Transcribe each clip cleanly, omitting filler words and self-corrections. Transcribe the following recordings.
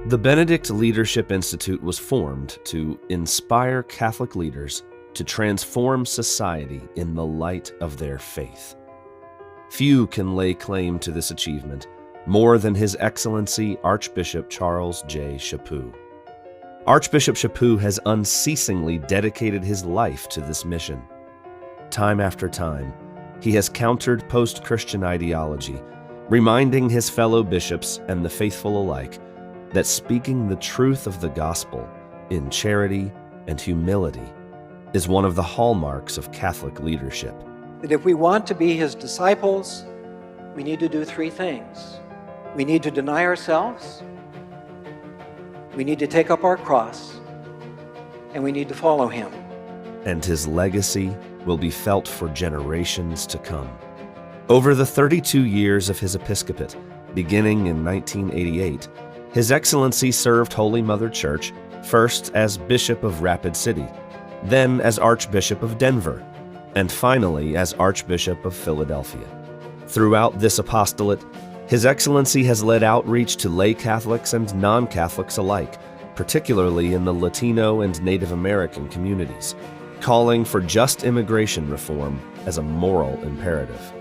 The Benedict Leadership Institute was formed to inspire Catholic leaders to transform society in the light of their faith. Few can lay claim to this achievement more than His Excellency Archbishop Charles J. Chaput. Archbishop Chaput has unceasingly dedicated his life to this mission. Time after time, he has countered post-Christian ideology, reminding his fellow bishops and the faithful alike that speaking the truth of the gospel in charity and humility is one of the hallmarks of Catholic leadership. That if we want to be His disciples, we need to do three things. We need to deny ourselves, we need to take up our cross, and we need to follow Him. And his legacy will be felt for generations to come. Over the 32 years of his episcopate, beginning in 1988, His Excellency served Holy Mother Church first as Bishop of Rapid City, then as Archbishop of Denver, and finally as Archbishop of Philadelphia. Throughout this apostolate, His Excellency has led outreach to lay Catholics and non-Catholics alike, particularly in the Latino and Native American communities, calling for just immigration reform as a moral imperative.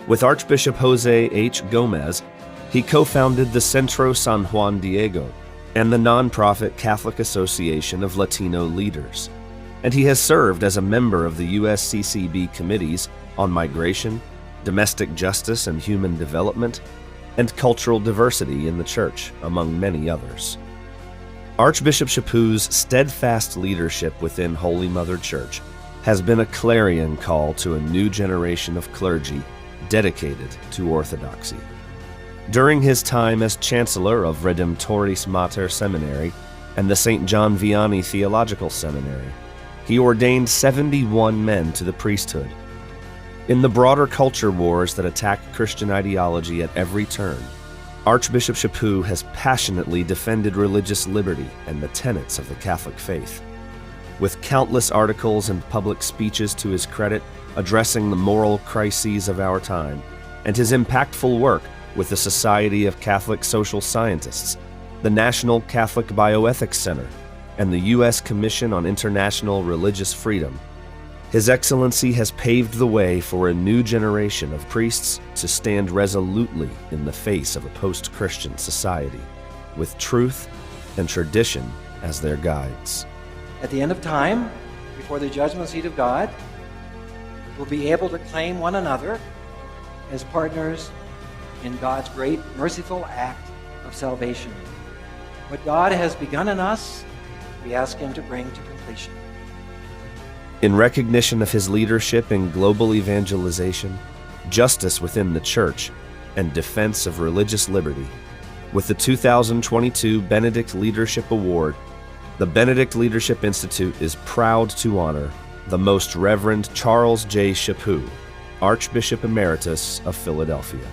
With Archbishop Jose H. Gomez, he co-founded the Centro San Juan Diego and the nonprofit Catholic Association of Latino Leaders, and he has served as a member of the USCCB committees on migration, domestic justice and human development, and cultural diversity in the Church, among many others. Archbishop Chaput's steadfast leadership within Holy Mother Church has been a clarion call to a new generation of clergy dedicated to orthodoxy. During his time as Chancellor of Redemptorist Seminary and the St. John Vianney Theological Seminary, he ordained 71 men to the priesthood. In the broader culture wars that attack Christian ideology at every turn, Archbishop Chaput has passionately defended religious liberty and the tenets of the Catholic faith. With countless articles and public speeches to his credit addressing the moral crises of our time, and his impactful work with the Society of Catholic Social Scientists, the National Catholic Bioethics Center, and the U.S. Commission on International Religious Freedom, His Excellency has paved the way for a new generation of priests to stand resolutely in the face of a post-Christian society, with truth and tradition as their guides. At the end of time, before the judgment seat of God, we'll be able to claim one another as partners in God's great merciful act of salvation. What God has begun in us, we ask Him to bring to completion. In recognition of his leadership in global evangelization, justice within the Church, and defense of religious liberty, with the 2022 Benedict Leadership Award, the Benedict Leadership Institute is proud to honor the Most Reverend Charles J. Chaput, Archbishop Emeritus of Philadelphia.